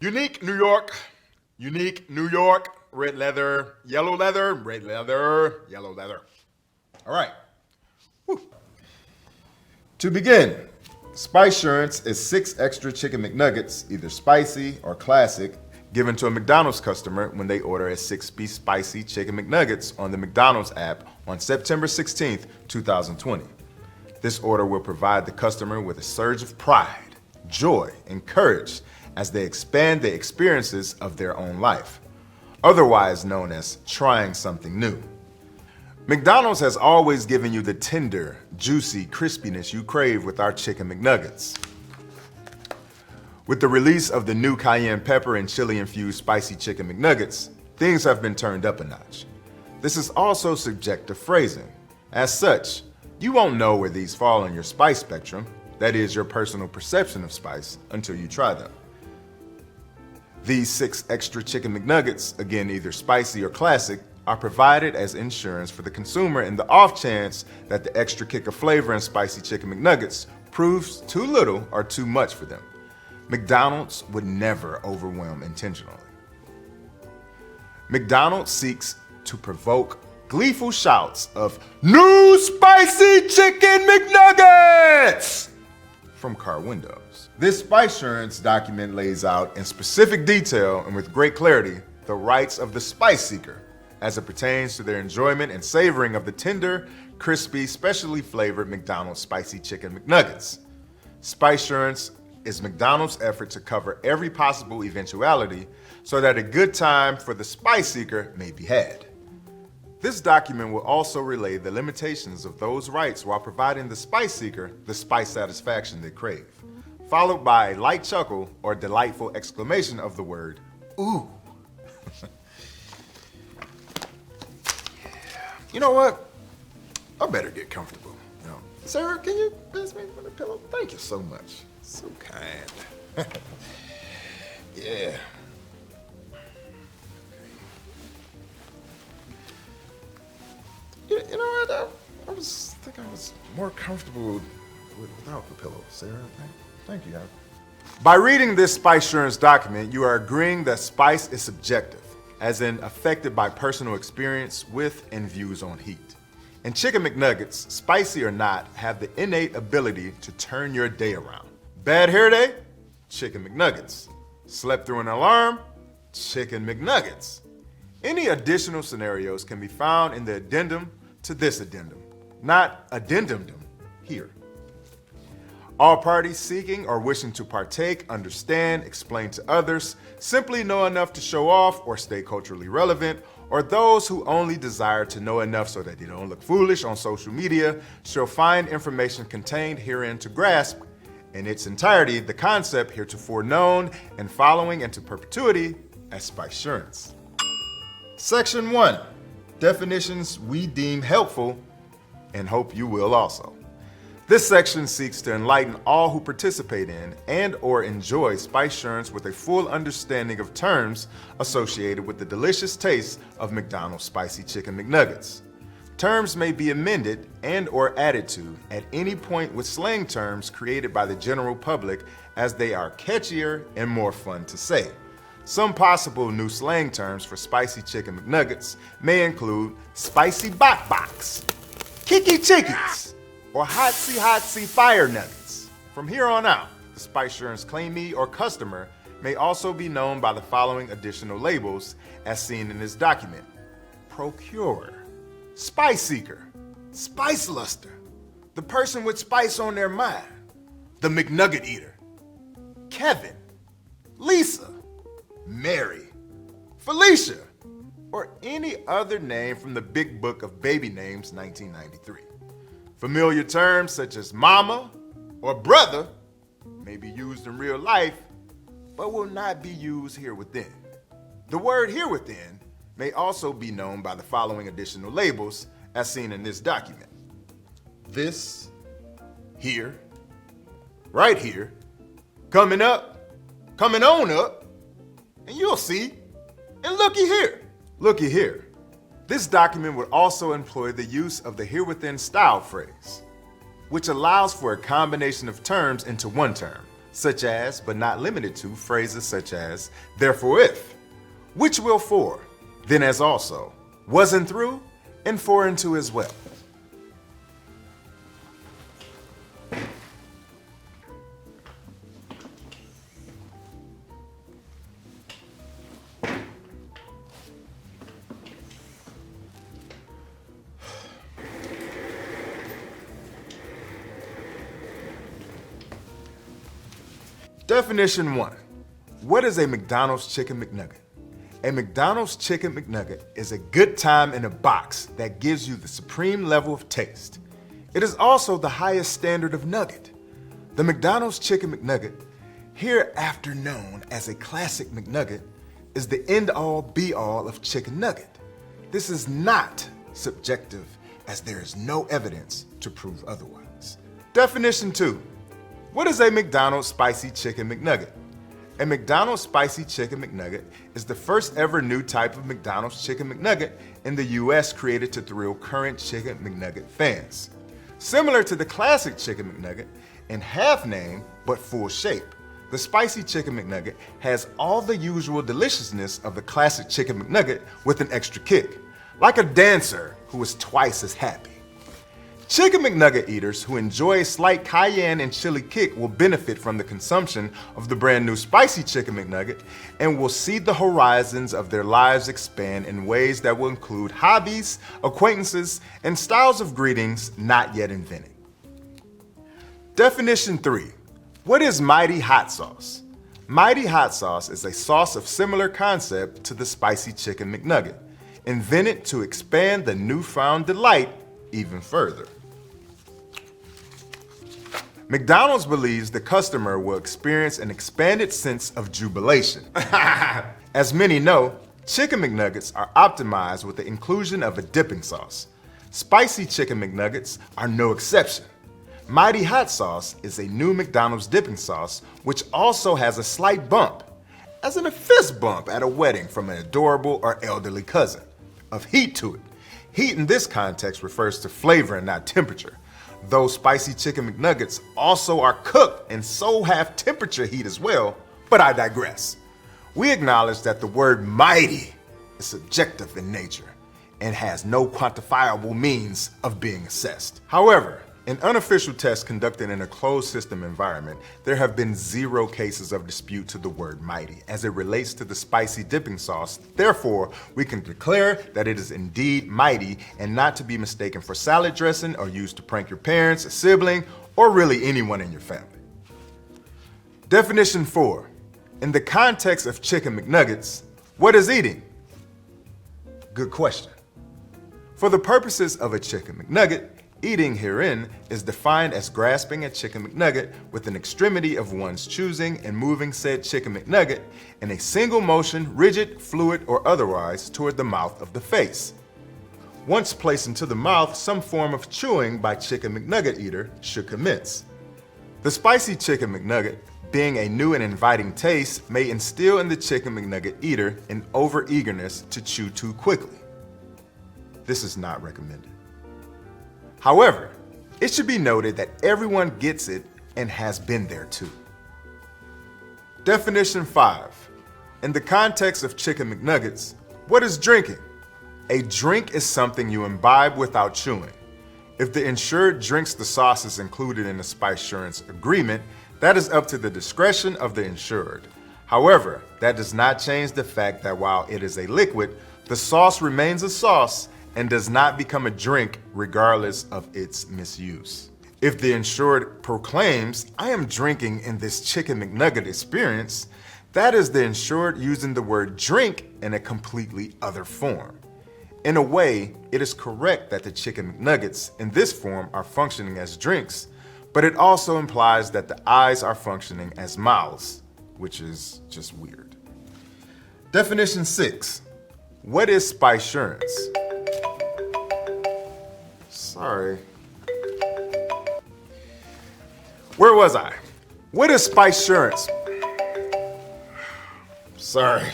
Unique New York, unique New York, red leather, yellow leather, red leather, yellow leather. All right. Woo. To begin, Spicesurance is 6 extra chicken McNuggets, either spicy or classic, given to a McDonald's customer when they order a 6-piece Spicy Chicken McNuggets on the McDonald's app on September 16th, 2020. This order will provide the customer with a surge of pride, joy, and courage as they expand the experiences of their own life, otherwise known as trying something new. McDonald's has always given you the tender, juicy crispiness you crave with our Chicken McNuggets. With the release of the new cayenne pepper and chili-infused Spicy Chicken McNuggets, things have been turned up a notch. This is also subjective phrasing. As such, you won't know where these fall on your spice spectrum, that is your personal perception of spice, until you try them. These 6 extra chicken McNuggets, again either spicy or classic, are provided as insurance for the consumer in the off chance that the extra kick of flavor in Spicy Chicken McNuggets proves too little or too much for them. McDonald's would never overwhelm intentionally. McDonald's seeks to provoke gleeful shouts of "New Spicy Chicken McNuggets!" from car windows. This Spicesurance document lays out in specific detail and with great clarity the rights of the spice seeker as it pertains to their enjoyment and savoring of the tender, crispy, specially flavored McDonald's Spicy Chicken McNuggets. Spicesurance is McDonald's effort to cover every possible eventuality so that a good time for the spice seeker may be had. This document will also relay the limitations of those rights while providing the spice seeker the spice satisfaction they crave, followed by a light chuckle or delightful exclamation of the word, "Ooh." You know what? I better get comfortable. Sarah, can you pass me the pillow? Thank you so much. So kind. Yeah. You know what? I was thinking I was more comfortable without the pillow, Sarah. Thank you. By reading this Spicesurance document, you are agreeing that spice is subjective, as in affected by personal experience with and views on heat. And Chicken McNuggets, spicy or not, have the innate ability to turn your day around. Bad hair day? Chicken McNuggets. Slept through an alarm? Chicken McNuggets. Any additional scenarios can be found in the addendum to this addendum, not addendum here. All parties seeking or wishing to partake, understand, explain to others, simply know enough to show off or stay culturally relevant, or those who only desire to know enough so that they don't look foolish on social media shall find information contained herein to grasp in its entirety the concept heretofore known and following into perpetuity as Spicesurance. Section 1. Definitions we deem helpful and hope you will also. This section seeks to enlighten all who participate in and or enjoy Spicesurance with a full understanding of terms associated with the delicious taste of McDonald's Spicy Chicken McNuggets. Terms may be amended and or added to at any point with slang terms created by the general public as they are catchier and more fun to say. Some possible new slang terms for Spicy Chicken McNuggets may include Spicy Bok Box, Kiki Chickies, or Hotsy Fire Nuggets. From here on out, the Spicesurance claimee or customer may also be known by the following additional labels as seen in this document: procurer, spice seeker, spice luster, the person with spice on their mind, the McNugget eater, Kevin, Lisa, Mary, Felicia, or any other name from the Big Book of Baby Names 1993. Familiar terms such as mama or brother may be used in real life, but will not be used here within. The word here within may also be known by the following additional labels as seen in this document: this, here, right here, coming up, coming on up, and you'll see, and looky here. Looky here. This document would also employ the use of the here within style phrase, which allows for a combination of terms into one term, such as, but not limited to, phrases such as, therefore if, which will for, then as also, wasn't through, and for and to as well. Definition 1. What is a McDonald's Chicken McNugget? A McDonald's Chicken McNugget is a good time in a box that gives you the supreme level of taste. It is also the highest standard of nugget. The McDonald's Chicken McNugget, hereafter known as a classic McNugget, is the end-all be-all of chicken nugget. This is not subjective, as there is no evidence to prove otherwise. Definition 2. What is a McDonald's Spicy Chicken McNugget? A McDonald's Spicy Chicken McNugget is the first ever new type of McDonald's Chicken McNugget in the US created to thrill current Chicken McNugget fans. Similar to the classic Chicken McNugget, in half name but full shape, the Spicy Chicken McNugget has all the usual deliciousness of the classic Chicken McNugget with an extra kick, like a dancer who is twice as happy. Chicken McNugget eaters who enjoy a slight cayenne and chili kick will benefit from the consumption of the brand new Spicy Chicken McNugget and will see the horizons of their lives expand in ways that will include hobbies, acquaintances, and styles of greetings not yet invented. Definition 3. What is Mighty Hot Sauce? Mighty Hot Sauce is a sauce of similar concept to the Spicy Chicken McNugget, invented to expand the newfound delight even further. McDonald's believes the customer will experience an expanded sense of jubilation. As many know, Chicken McNuggets are optimized with the inclusion of a dipping sauce. Spicy Chicken McNuggets are no exception. Mighty Hot Sauce is a new McDonald's dipping sauce which also has a slight bump, as in a fist bump at a wedding from an adorable or elderly cousin, of heat to it. Heat in this context refers to flavor and not temperature. Those Spicy Chicken McNuggets also are cooked and so have temperature heat as well, but I digress. We acknowledge that the word mighty is subjective in nature and has no quantifiable means of being assessed. However, in unofficial tests conducted in a closed system environment, there have been 0 cases of dispute to the word mighty as it relates to the spicy dipping sauce. Therefore, we can declare that it is indeed mighty and not to be mistaken for salad dressing or used to prank your parents, a sibling, or really anyone in your family. Definition 4. In the context of Chicken McNuggets, what is eating? Good question. For the purposes of a Chicken McNugget, eating herein is defined as grasping a Chicken McNugget with an extremity of one's choosing and moving said Chicken McNugget in a single motion, rigid, fluid, or otherwise, toward the mouth of the face. Once placed into the mouth, some form of chewing by Chicken McNugget eater should commence. The Spicy Chicken McNugget, being a new and inviting taste, may instill in the Chicken McNugget eater an over-eagerness to chew too quickly. This is not recommended. However, it should be noted that everyone gets it and has been there too. Definition 5. In the context of Chicken McNuggets, what is drinking? A drink is something you imbibe without chewing. If the insured drinks the sauces included in the Spicesurance agreement, that is up to the discretion of the insured. However, that does not change the fact that while it is a liquid, the sauce remains a sauce and does not become a drink regardless of its misuse. If the insured proclaims, "I am drinking in this Chicken McNugget experience," that is the insured using the word drink in a completely other form. In a way, it is correct that the Chicken McNuggets in this form are functioning as drinks, but it also implies that the eyes are functioning as mouths, which is just weird. Definition 6. What is Spicesurance? Sorry. Where was I? What is Spicesurance? Sorry.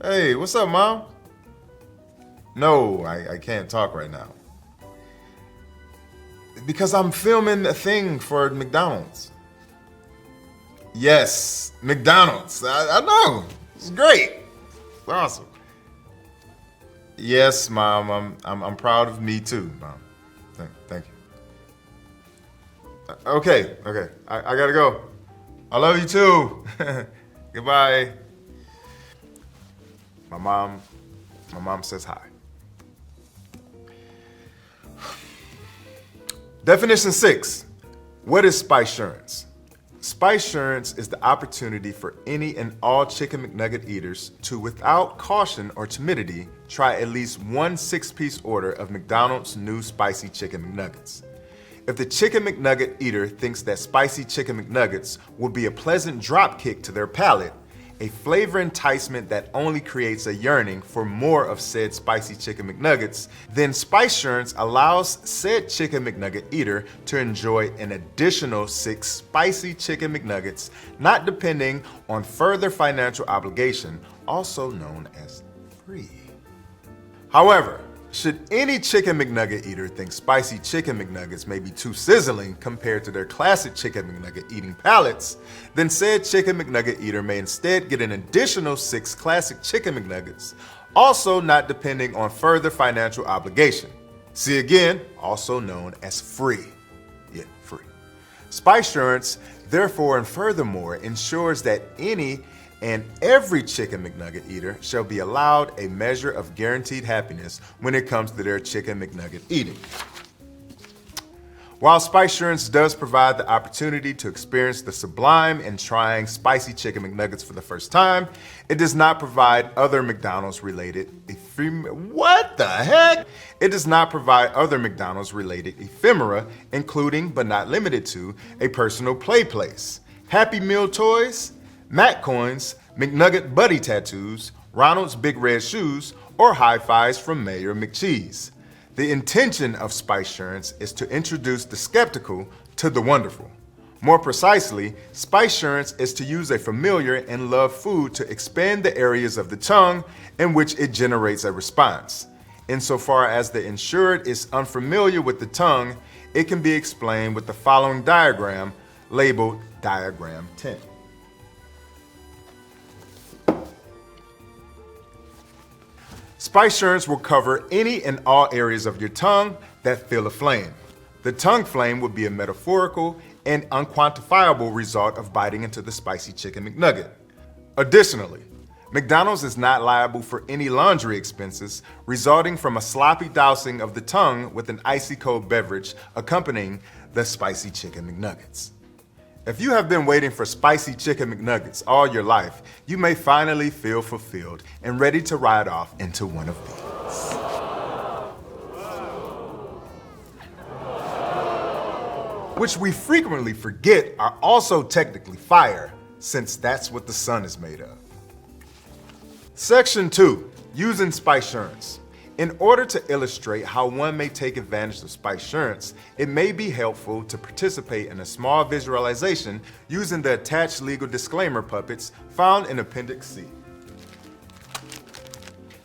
Hey, what's up, Mom? No, I can't talk right now. Because I'm filming a thing for McDonald's. Yes, McDonald's. I know. It's great. It's awesome. Yes, Mom. I'm proud of me too, Mom. Thank you. Okay. I gotta go. I love you too. Goodbye. My mom says hi. Definition 6. What is Spicesurance? Spicesurance is the opportunity for any and all Chicken McNugget eaters to, without caution or timidity, try at least one 6-piece order of McDonald's new Spicy Chicken McNuggets. If the Chicken McNugget eater thinks that Spicy Chicken McNuggets will be a pleasant dropkick to their palate, a flavor enticement that only creates a yearning for more of said Spicy Chicken McNuggets, then Spicesurance allows said Chicken McNugget eater to enjoy an additional 6 Spicy Chicken McNuggets, not depending on further financial obligation, also known as free. However, should any Chicken McNugget eater think Spicy Chicken McNuggets may be too sizzling compared to their classic Chicken McNugget eating palates, then said Chicken McNugget eater may instead get an additional 6 classic Chicken McNuggets, also not depending on further financial obligation. See again, also known as free. Yeah, free. Spicesurance, therefore and furthermore, ensures that any and every Chicken McNugget eater shall be allowed a measure of guaranteed happiness when it comes to their Chicken McNugget eating. While Spicesurance does provide the opportunity to experience the sublime in trying Spicy Chicken McNuggets for the first time, it does not provide other McDonald's-related What the heck? It does not provide other McDonald's-related ephemera, including, but not limited to, a personal play place, Happy Meal toys, Mac coins, McNugget buddy tattoos, Ronald's Big Red shoes, or high fives from Mayor McCheese. The intention of Spicesurance is to introduce the skeptical to the wonderful. More precisely, Spicesurance is to use a familiar and loved food to expand the areas of the tongue in which it generates a response. Insofar as the insured is unfamiliar with the tongue, it can be explained with the following diagram, labeled Diagram 10. Spicesurance will cover any and all areas of your tongue that feel a flame. The tongue flame would be a metaphorical and unquantifiable result of biting into the Spicy Chicken McNugget. Additionally, McDonald's is not liable for any laundry expenses resulting from a sloppy dousing of the tongue with an icy cold beverage accompanying the Spicy Chicken McNuggets. If you have been waiting for Spicy Chicken McNuggets all your life, you may finally feel fulfilled and ready to ride off into one of these. Which we frequently forget are also technically fire, since that's what the sun is made of. Section 2, using Spicesurance. In order to illustrate how one may take advantage of Spicesurance, it may be helpful to participate in a small visualization using the attached legal disclaimer puppets found in Appendix C.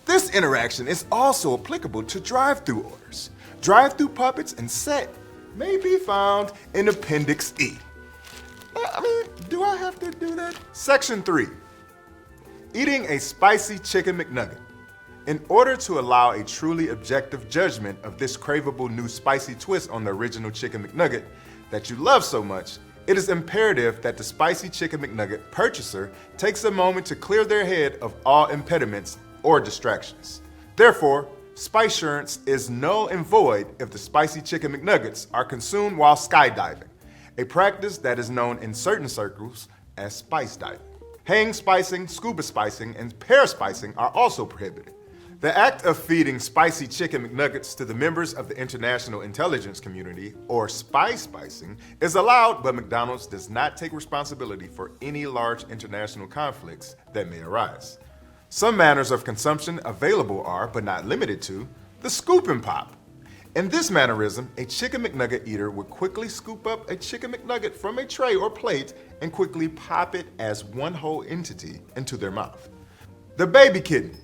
This interaction is also applicable to drive-thru orders. Drive-thru puppets and set may be found in Appendix E. Do I have to do that? Section 3, eating a Spicy Chicken McNugget. In order to allow a truly objective judgment of this craveable new spicy twist on the original Chicken McNugget that you love so much, it is imperative that the Spicy Chicken McNugget purchaser takes a moment to clear their head of all impediments or distractions. Therefore, Spicesurance is null and void if the Spicy Chicken McNuggets are consumed while skydiving, a practice that is known in certain circles as spice diving. Hang spicing, scuba spicing, and paraspicing are also prohibited. The act of feeding Spicy Chicken McNuggets to the members of the international intelligence community, or spy spicing, is allowed, but McDonald's does not take responsibility for any large international conflicts that may arise. Some manners of consumption available are, but not limited to, the scoop and pop. In this mannerism, a Chicken McNugget eater would quickly scoop up a Chicken McNugget from a tray or plate and quickly pop it as one whole entity into their mouth. The baby kitten.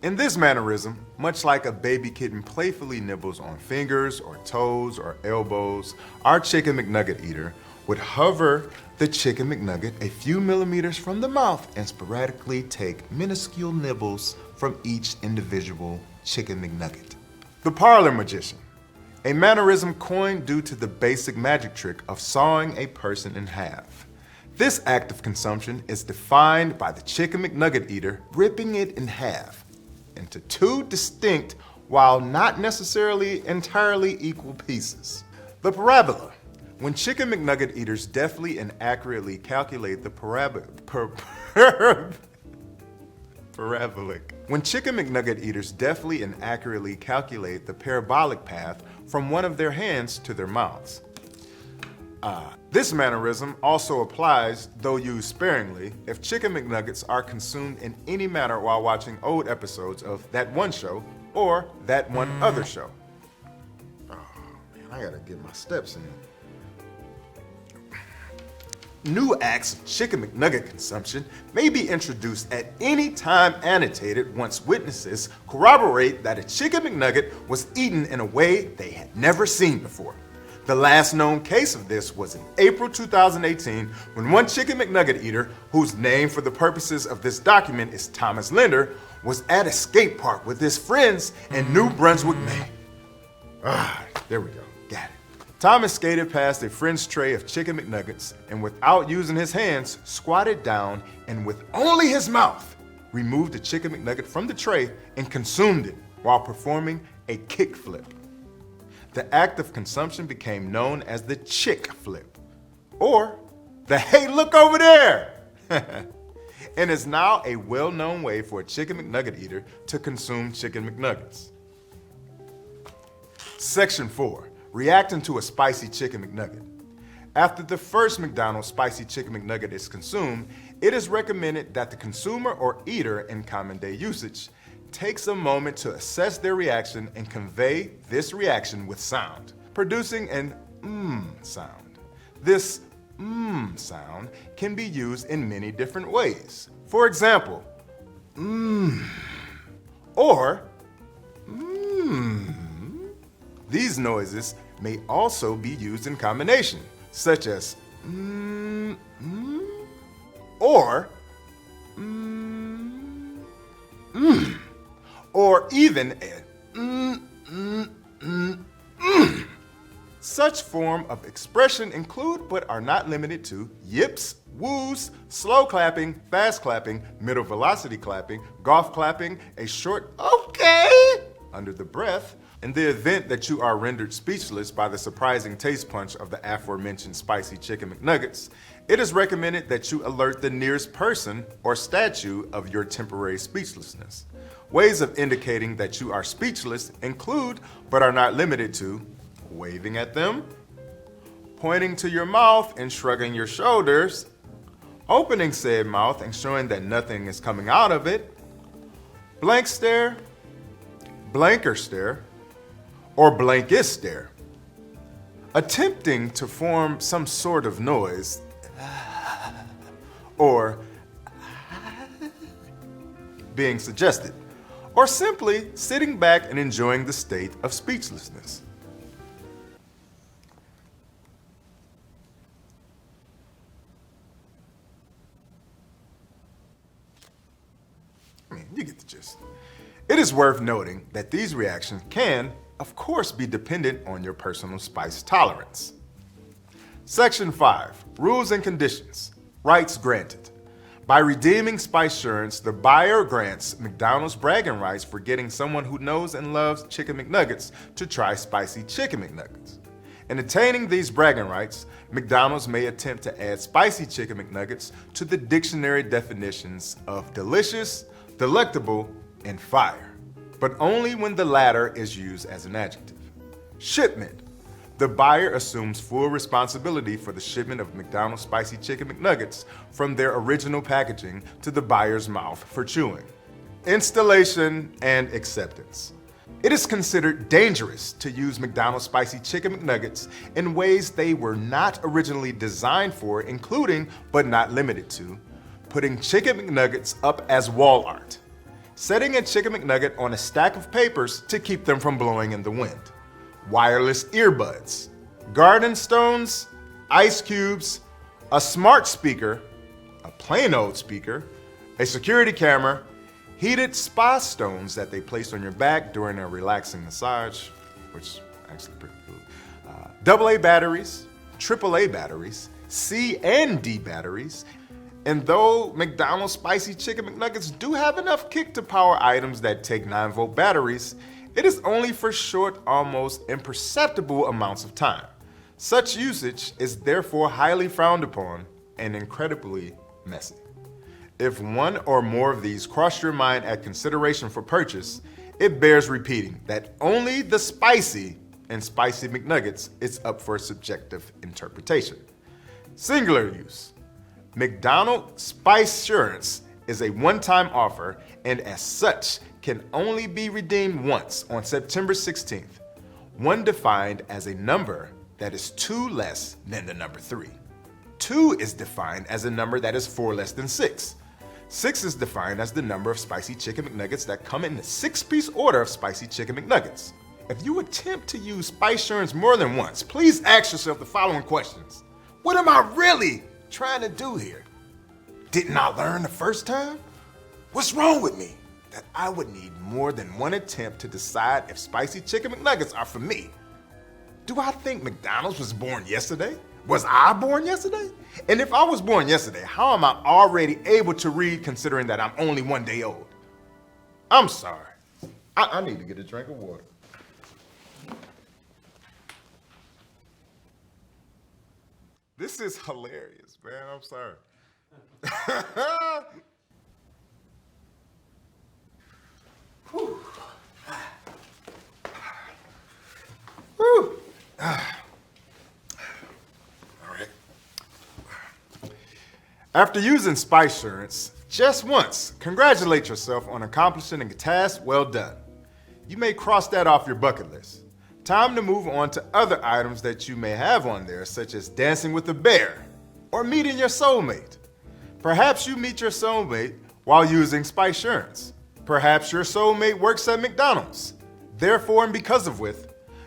In this mannerism, much like a baby kitten playfully nibbles on fingers or toes or elbows, our Chicken McNugget eater would hover the Chicken McNugget a few millimeters from the mouth and sporadically take minuscule nibbles from each individual Chicken McNugget. The Parlor Magician, a mannerism coined due to the basic magic trick of sawing a person in half. This act of consumption is defined by the Chicken McNugget eater ripping it in half into two distinct, while not necessarily entirely equal pieces. The parabola. When Chicken McNugget eaters deftly and accurately calculate the parabolic. When Chicken McNugget eaters deftly and accurately calculate the parabolic path from one of their hands to their mouths. This mannerism also applies, though used sparingly, if Chicken McNuggets are consumed in any manner while watching old episodes of That One Show or That One Other Show. Oh man, I gotta get my steps in. New acts of Chicken McNugget consumption may be introduced at any time annotated once witnesses corroborate that a Chicken McNugget was eaten in a way they had never seen before. The last known case of this was in April 2018 when one Chicken McNugget eater, whose name for the purposes of this document is Thomas Linder, was at a skate park with his friends in New Brunswick, Maine. There we go, got it. Thomas skated past a friend's tray of Chicken McNuggets and without using his hands, squatted down and with only his mouth, removed the Chicken McNugget from the tray and consumed it while performing a kick flip. The act of consumption became known as the chick flip, or the hey look over there, and is now a well-known way for a Chicken McNugget eater to consume Chicken McNuggets. Section 4. Reacting to a Spicy Chicken McNugget. After the first McDonald's Spicy Chicken McNugget is consumed, it is recommended that the consumer or eater, in common day usage, takes a moment to assess their reaction and convey this reaction with sound, producing an sound. This sound can be used in many different ways. For example, or These noises may also be used in combination, such as or even a Such form of expression include but are not limited to yips, woos, slow clapping, fast clapping, middle velocity clapping, golf clapping, a short okay under the breath. In the event that you are rendered speechless by the surprising taste punch of the aforementioned Spicy Chicken McNuggets, it is recommended that you alert the nearest person or statue of your temporary speechlessness. Ways of indicating that you are speechless include, but are not limited to, waving at them, pointing to your mouth and shrugging your shoulders, opening said mouth and showing that nothing is coming out of it, blank stare, blanker stare, or blankest stare, attempting to form some sort of noise, or being suggested, or simply sitting back and enjoying the state of speechlessness. You get the gist. It is worth noting that these reactions can, of course, be dependent on your personal spice tolerance. Section 5, Rules and Conditions. Rights granted. By redeeming Spicesurance, the buyer grants McDonald's bragging rights for getting someone who knows and loves Chicken McNuggets to try Spicy Chicken McNuggets. In attaining these bragging rights, McDonald's may attempt to add Spicy Chicken McNuggets to the dictionary definitions of delicious, delectable, and fire, but only when the latter is used as an adjective. Shipment. The buyer assumes full responsibility for the shipment of McDonald's Spicy Chicken McNuggets from their original packaging to the buyer's mouth for chewing. Installation and acceptance. It is considered dangerous to use McDonald's Spicy Chicken McNuggets in ways they were not originally designed for, including, but not limited to, putting Chicken McNuggets up as wall art, setting a Chicken McNugget on a stack of papers to keep them from blowing in the wind, wireless earbuds, garden stones, ice cubes, a smart speaker, a plain old speaker, a security camera, heated spa stones that they place on your back during a relaxing massage, which is actually pretty cool, AA batteries, AAA batteries, C and D batteries. And though McDonald's Spicy Chicken McNuggets do have enough kick to power items that take 9-volt batteries, it is only for short, almost imperceptible amounts of time. Such usage is therefore highly frowned upon and incredibly messy. If one or more of these cross your mind at consideration for purchase, it bears repeating that only the spicy and Spicy McNuggets is up for subjective interpretation. Singular use. McDonald's Spicesurance is a one-time offer and as such can only be redeemed once on September 16th. One defined as a number that is 2 less than the number 3. 2 is defined as a number that is 4 less than 6. 6 is defined as the number of Spicy Chicken McNuggets that come in the 6-piece order of Spicy Chicken McNuggets. If you attempt to use Spicesurance more than once, please ask yourself the following questions. What am I really trying to do here? Didn't I learn the first time? What's wrong with me that I would need more than one attempt to decide if Spicy Chicken McNuggets are for me? Do I think McDonald's was born yesterday? Was I born yesterday? And if I was born yesterday, how am I already able to read considering that I'm only 1 day old? I'm sorry. I need to get a drink of water. This is hilarious, man. I'm sorry. Whew. Whew. After using Spicesurance just once, congratulate yourself on accomplishing a task well done. You may cross that off your bucket list. Time to move on to other items that you may have on there, such as dancing with a bear or meeting your soulmate. Perhaps you meet your soulmate while using Spicesurance. Perhaps your soulmate works at McDonald's. Therefore, and because of which,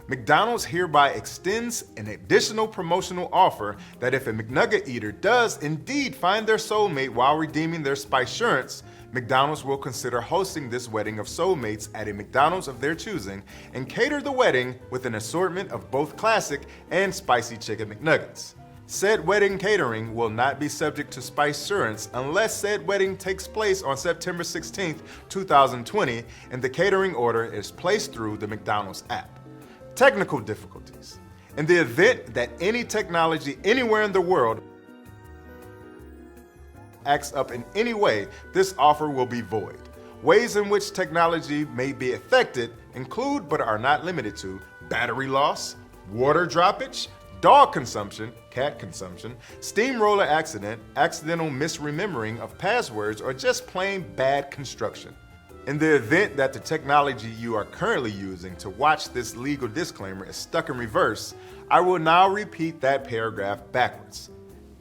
McDonald's hereby extends an additional promotional offer that if a McNugget eater does indeed find their soulmate while redeeming their Spicesurance, McDonald's will consider hosting this wedding of soulmates at a McDonald's of their choosing and cater the wedding with an assortment of both classic and Spicy Chicken McNuggets. Said wedding catering will not be subject to Spicesurance unless said wedding takes place on September 16, 2020, and the catering order is placed through the McDonald's app. Technical difficulties. In the event that any technology anywhere in the world acts up in any way, this offer will be void. Ways in which technology may be affected include, but are not limited to, battery loss, water droppage, dog consumption, cat consumption, steamroller accident, accidental misremembering of passwords, or just plain bad construction. In the event that the technology you are currently using to watch this legal disclaimer is stuck in reverse, I will now repeat that paragraph backwards.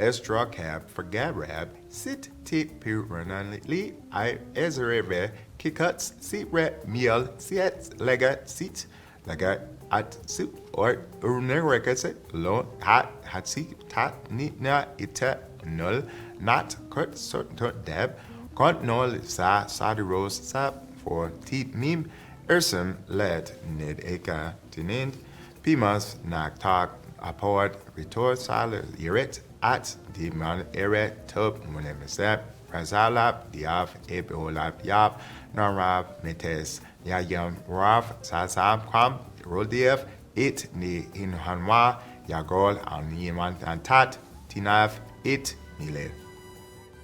Estra cab for Gabrab, sit tit piranali, I ezereve, kikuts, sit ret meal, siet lega sit, lega at suit or unerekase, lo hat hatsi tat nitna ita null, not kurt certain deb. Kont nol sa sadiros sa for tit mim ersem led nid eka tinend pimas nak tak apod ritor sal iret at di man eret tub munemesep razalap diaf ebolap yap narab metes yayam rav sasam kwam rodiev it ni inhanwa yagol al niman antat tinav it nile.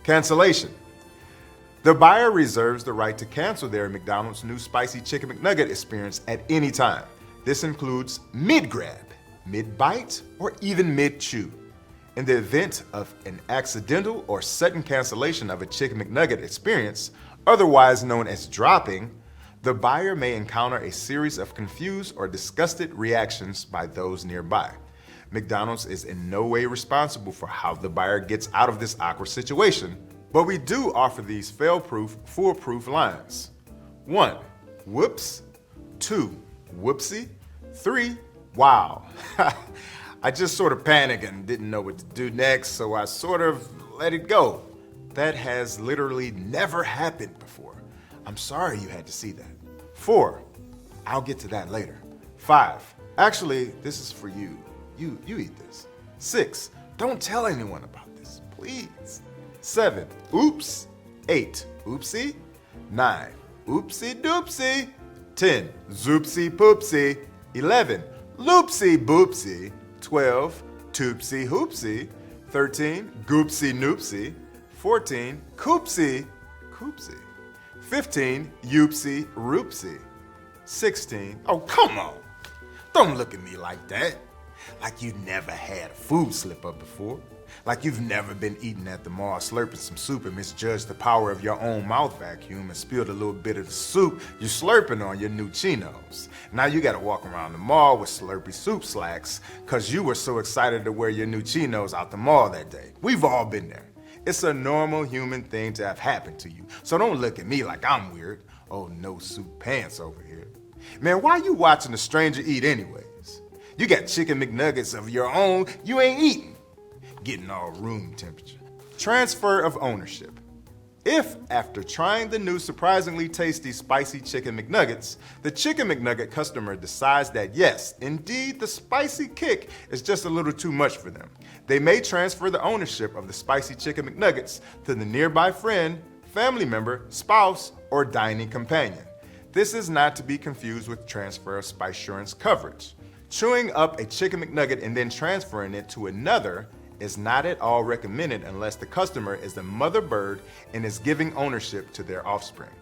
Cancellation. The buyer reserves the right to cancel their McDonald's new Spicy Chicken McNugget experience at any time. This includes mid-grab, mid-bite, or even mid-chew. In the event of an accidental or sudden cancellation of a Chicken McNugget experience, otherwise known as dropping, the buyer may encounter a series of confused or disgusted reactions by those nearby. McDonald's is in no way responsible for how the buyer gets out of this awkward situation, but we do offer these fail-proof, foolproof lines. 1. Whoops. 2. Whoopsie. 3. Wow. I just sort of panicked and didn't know what to do next, so I sort of let it go. That has literally never happened before. I'm sorry you had to see that. 4. I'll get to that later. 5. Actually, this is for you. You eat this. 6. Don't tell anyone about this, please. 7. Oops. 8. Oopsie. 9. Oopsie doopsie. 10. Zoopsie poopsie. 11. Loopsie boopsie. 12. Toopsie hoopsie. 13. Goopsie noopsie. 14. Coopsie coopsie. 15. Yoopsie roopsie. 16. Oh, come on. Don't look at me like that. Like you've never had a food slip up before. Like you've never been eating at the mall, slurping some soup and misjudged the power of your own mouth vacuum and spilled a little bit of the soup you're slurping on your new chinos. Now you gotta walk around the mall with slurpy soup slacks cause you were so excited to wear your new chinos out the mall that day. We've all been there. It's a normal human thing to have happened to you. So don't look at me like I'm weird. Oh, no soup pants over here. Man, why you watching a stranger eat anyways? You got chicken McNuggets of your own you ain't eating. Getting all room temperature. Transfer of ownership. If, after trying the new surprisingly tasty Spicy Chicken McNuggets, the Chicken McNugget customer decides that yes, indeed, the spicy kick is just a little too much for them, they may transfer the ownership of the Spicy Chicken McNuggets to the nearby friend, family member, spouse, or dining companion. This is not to be confused with transfer of Spicesurance coverage. Chewing up a Chicken McNugget and then transferring it to another is not at all recommended unless the customer is the mother bird and is giving ownership to their offspring.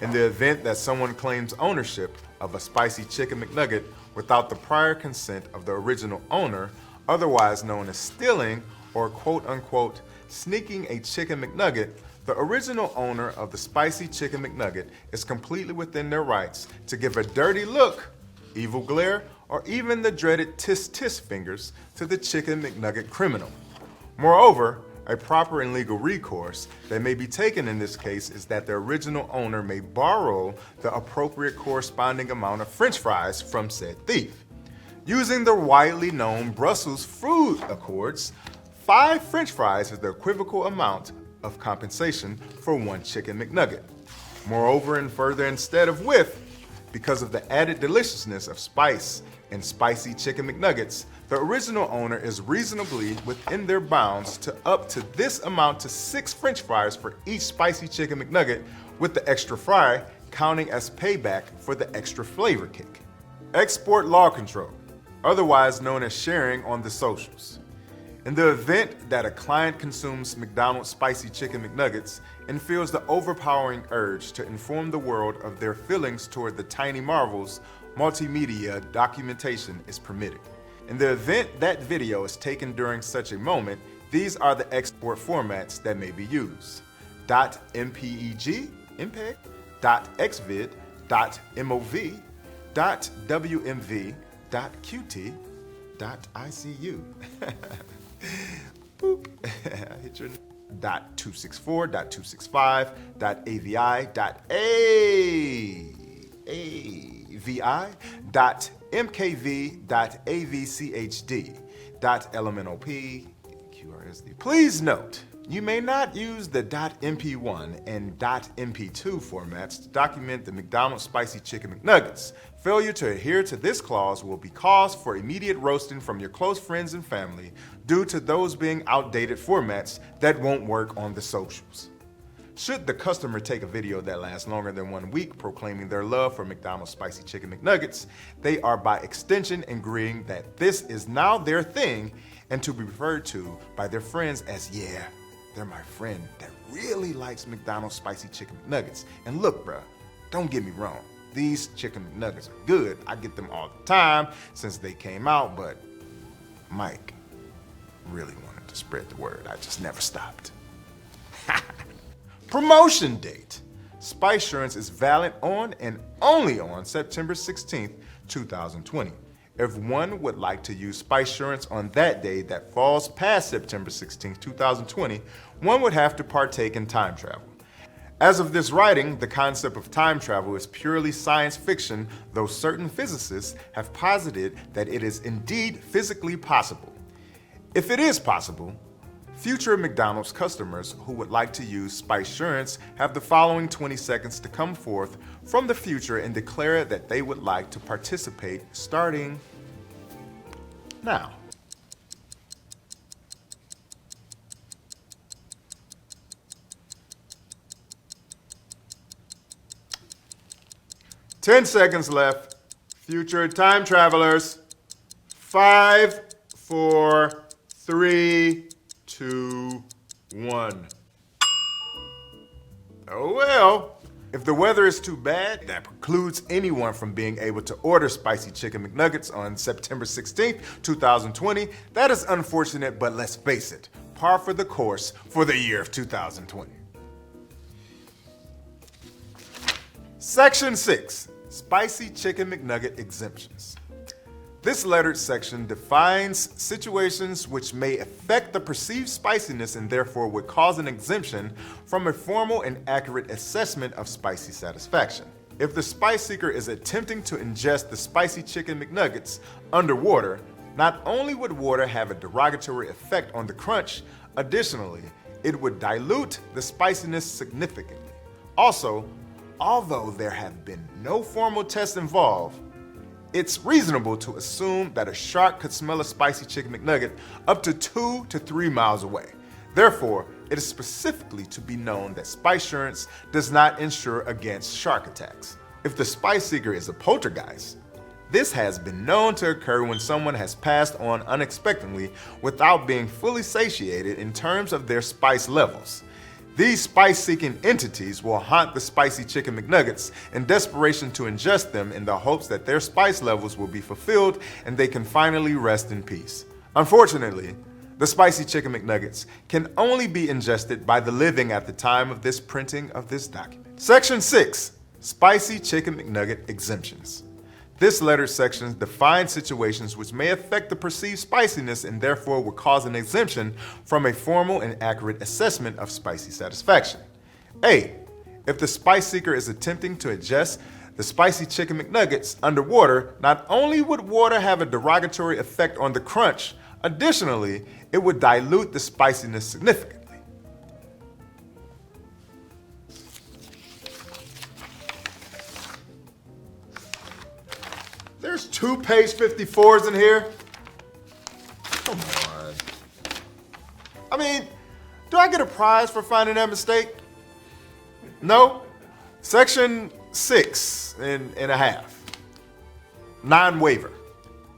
In the event that someone claims ownership of a Spicy Chicken McNugget without the prior consent of the original owner, otherwise known as stealing or quote-unquote sneaking a Chicken McNugget, the original owner of the Spicy Chicken McNugget is completely within their rights to give a dirty look, evil glare, or even the dreaded tis-tis fingers to the Chicken McNugget criminal. Moreover, a proper and legal recourse that may be taken in this case is that the original owner may borrow the appropriate corresponding amount of French fries from said thief. Using the widely known Brussels food accords, 5 French fries is the equivocal amount of compensation for 1 Chicken McNugget. Moreover and further, instead of with, because of the added deliciousness of spice in Spicy Chicken McNuggets, the original owner is reasonably within their bounds to up to this amount to 6 French fries for each Spicy Chicken McNugget, with the extra fry counting as payback for the extra flavor kick. Export law control, otherwise known as sharing on the socials. In the event that a client consumes McDonald's Spicy Chicken McNuggets and feels the overpowering urge to inform the world of their feelings toward the tiny marvels, multimedia documentation is permitted. In the event that video is taken during such a moment, these are the export formats that may be used: .mpeg, .mpeg, .xvid, .mov, .wmv, .qt, .icu. Boop. I hit your .264, .265, .avi, .avi, .mkv, .avchd, .lmnop, QRSD. Please note, you may not use the .mp1 and .mp2 formats to document the McDonald's Spicy Chicken McNuggets. Failure to adhere to this clause will be cause for immediate roasting from your close friends and family due to those being outdated formats that won't work on the socials. Should the customer take a video that lasts longer than 1 week proclaiming their love for McDonald's Spicy Chicken McNuggets, they are by extension agreeing that this is now their thing and to be referred to by their friends as, yeah, they're my friend that really likes McDonald's Spicy Chicken McNuggets. And look, bruh, don't get me wrong. These chicken McNuggets are good. I get them all the time since they came out, but Mike really wanted to spread the word. I just never stopped. Promotion date. Spicesurance is valid on and only on September 16th, 2020. If one would like to use Spicesurance on that day that falls past September 16th, 2020, one would have to partake in time travel. As of this writing, the concept of time travel is purely science fiction, though certain physicists have posited that it is indeed physically possible. If it is possible, future McDonald's customers who would like to use Spicesurance have the following 20 seconds to come forth from the future and declare that they would like to participate starting now. Ten seconds left. Future time travelers. 5, 4, 3, 2, 1. Oh well. If the weather is too bad, that precludes anyone from being able to order Spicy Chicken McNuggets on September 16th, 2020, that is unfortunate, but let's face it, par for the course for the year of 2020. Section 6, Spicy Chicken McNugget exemptions. This lettered section defines situations which may affect the perceived spiciness and therefore would cause an exemption from a formal and accurate assessment of spicy satisfaction. If the spice seeker is attempting to ingest the Spicy Chicken McNuggets underwater, not only would water have a derogatory effect on the crunch, additionally, it would dilute the spiciness significantly. Also, although there have been no formal tests involved, it's reasonable to assume that a shark could smell a Spicy Chicken McNugget up to 2 to 3 miles away. Therefore, it is specifically to be known that Spicesurance does not insure against shark attacks. If the spice seeker is a poltergeist, this has been known to occur when someone has passed on unexpectedly without being fully satiated in terms of their spice levels. These spice-seeking entities will haunt the Spicy Chicken McNuggets in desperation to ingest them in the hopes that their spice levels will be fulfilled and they can finally rest in peace. Unfortunately, the Spicy Chicken McNuggets can only be ingested by the living at the time of this printing of this document. Section 6, Spicy Chicken McNugget exemptions. This letter section defines situations which may affect the perceived spiciness and therefore will cause an exemption from a formal and accurate assessment of spicy satisfaction. A. If the spice seeker is attempting to ingest the Spicy Chicken McNuggets underwater, not only would water have a derogatory effect on the crunch, additionally, it would dilute the spiciness significantly. There's 2 page 54s in here. Come on. I mean, do I get a prize for finding that mistake? No? Section 6 and a half. Non-waiver.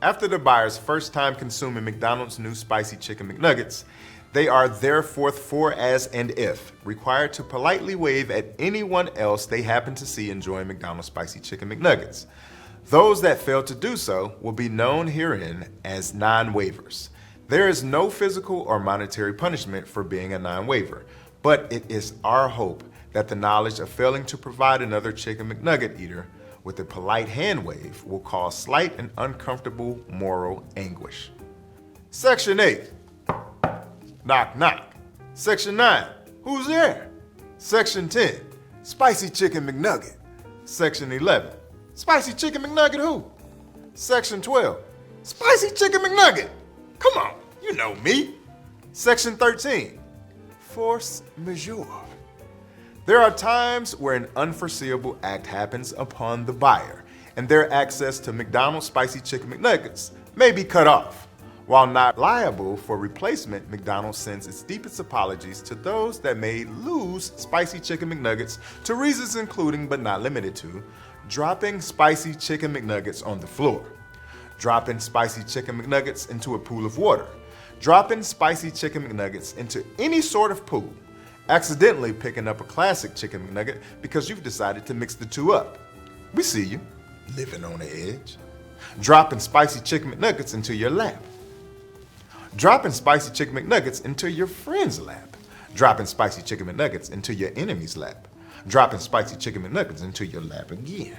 After the buyer's first time consuming McDonald's new Spicy Chicken McNuggets, they are therefore for as and if required to politely wave at anyone else they happen to see enjoying McDonald's Spicy Chicken McNuggets. Those that fail to do so will be known herein as non-waivers. There is no physical or monetary punishment for being a non-waiver, but it is our hope that the knowledge of failing to provide another Chicken McNugget eater with a polite hand wave will cause slight and uncomfortable moral anguish. Section 8, knock knock. Section 9, who's there? Section 10, Spicy Chicken McNugget. Section 11, Spicy Chicken McNugget who? Section 12, Spicy Chicken McNugget. Come on, you know me. Section 13, force majeure. There are times where an unforeseeable act happens upon the buyer, and their access to McDonald's Spicy Chicken McNuggets may be cut off. While not liable for replacement, McDonald's sends its deepest apologies to those that may lose Spicy Chicken McNuggets to reasons including but not limited to dropping Spicy Chicken McNuggets on the floor, dropping Spicy Chicken McNuggets into a pool of water, dropping Spicy Chicken McNuggets into any sort of pool, accidentally picking up a classic Chicken McNugget because you've decided to mix the two up. We see you, living on the edge. Dropping Spicy Chicken McNuggets into your lap. Dropping Spicy Chicken McNuggets into your friend's lap. Dropping Spicy Chicken McNuggets into your enemy's lap. Dropping Spicy Chicken McNuggets into your lap again.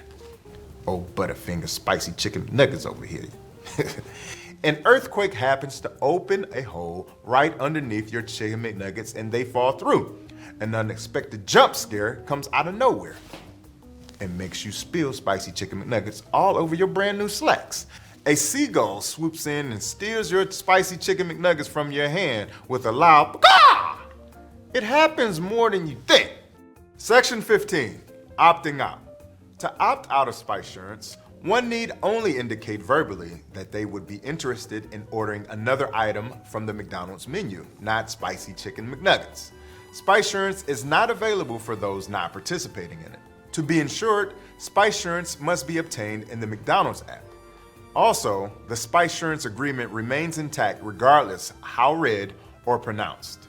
Oh, Butterfinger Spicy Chicken McNuggets over here. An earthquake happens to open a hole right underneath your Chicken McNuggets and they fall through. An unexpected jump scare comes out of nowhere and makes you spill Spicy Chicken McNuggets all over your brand new slacks. A seagull swoops in and steals your Spicy Chicken McNuggets from your hand with a loud "Caw!" It happens more than you think. Section 15, opting out. To opt out of Spicesurance, one need only indicate verbally that they would be interested in ordering another item from the McDonald's menu, not Spicy Chicken McNuggets. Spicesurance is not available for those not participating in it. To be insured, Spicesurance must be obtained in the McDonald's app. Also, the Spicesurance agreement remains intact regardless how read or pronounced.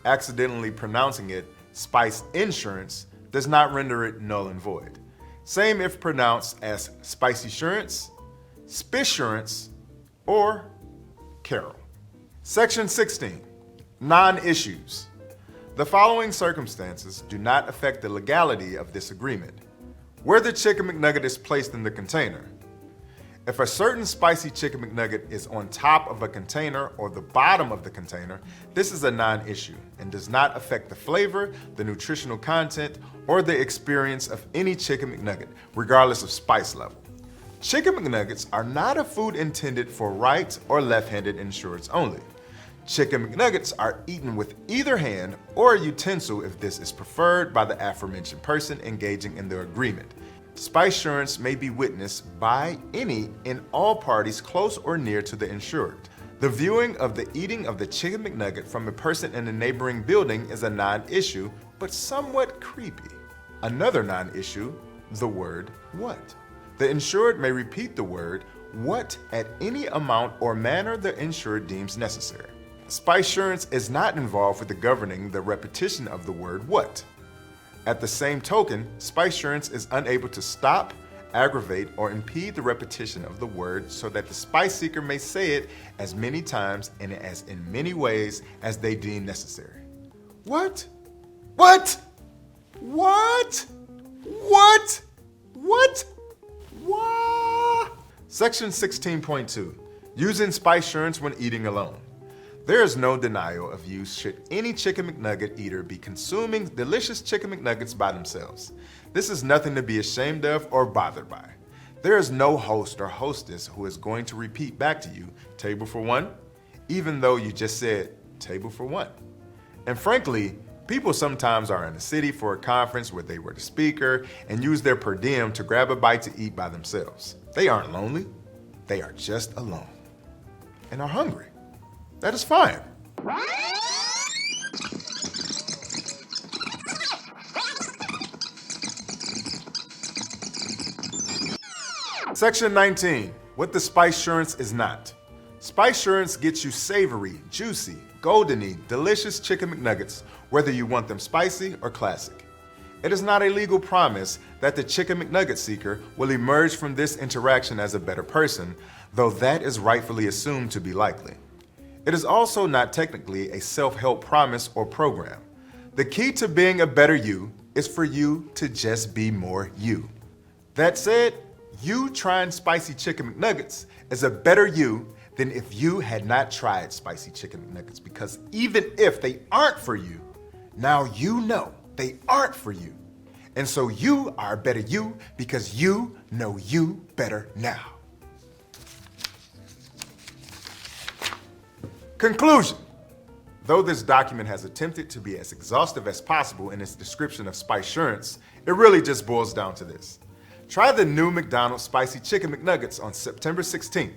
Accidentally pronouncing it Spice Insurance does not render it null and void. Same if pronounced as Spicysurance, Spicesurance, or Carol. Section 16, non-issues. The following circumstances do not affect the legality of this agreement. Where the Chicken McNugget is placed in the container. If a certain Spicy Chicken McNugget is on top of a container or the bottom of the container, this is a non-issue and does not affect the flavor, the nutritional content, or the experience of any Chicken McNugget, regardless of spice level. Chicken McNuggets are not a food intended for right or left-handed insureds only. Chicken McNuggets are eaten with either hand or a utensil if this is preferred by the aforementioned person engaging in the agreement. Spicesurance may be witnessed by any and all parties close or near to the insured. The viewing of the eating of the Chicken McNugget from a person in a neighboring building is a non-issue, but somewhat creepy. Another non-issue, the word what. The insured may repeat the word what at any amount or manner the insured deems necessary. Spicesurance is not involved with the governing the repetition of the word what. At the same token, Spicesurance is unable to stop, aggravate, or impede the repetition of the word so that the spice seeker may say it as many times and as in many ways as they deem necessary. What? What? What? What? What? What? Section 16.2, using Spicesurance when eating alone. There is no denial of use should any Chicken McNugget eater be consuming delicious Chicken McNuggets by themselves. This is nothing to be ashamed of or bothered by. There is no host or hostess who is going to repeat back to you, table for one, even though you just said, table for one. And frankly, people sometimes are in a city for a conference where they were the speaker and use their per diem to grab a bite to eat by themselves. They aren't lonely, they are just alone and are hungry. That is fine. Section 19, what the Spicesurance is not. Spicesurance gets you savory, juicy, goldeny, delicious Chicken McNuggets, whether you want them spicy or classic. It is not a legal promise that the Chicken McNugget seeker will emerge from this interaction as a better person, though that is rightfully assumed to be likely. It is also not technically a self-help promise or program. The key to being a better you is for you to just be more you. That said, you trying Spicy Chicken McNuggets is a better you than if you had not tried Spicy Chicken McNuggets, because even if they aren't for you, now you know they aren't for you. And so you are a better you because you know you better now. Conclusion. Though this document has attempted to be as exhaustive as possible in its description of Spicesurance, it really just boils down to this. Try the new McDonald's Spicy Chicken McNuggets on September 16th.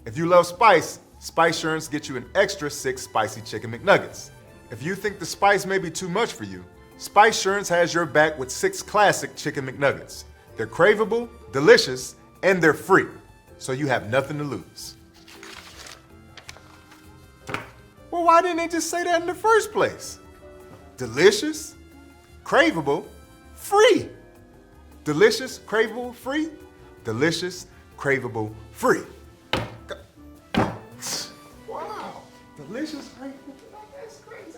If you love spice, Spicesurance gets you an extra 6 Spicy Chicken McNuggets. If you think the spice may be too much for you, Spicesurance has your back with 6 classic Chicken McNuggets. They're craveable, delicious, and they're free, so you have nothing to lose. Well, why didn't they just say that in the first place? Delicious, craveable, free. Delicious, craveable, free. Delicious, craveable, free. Wow. Delicious, craveable. That's crazy.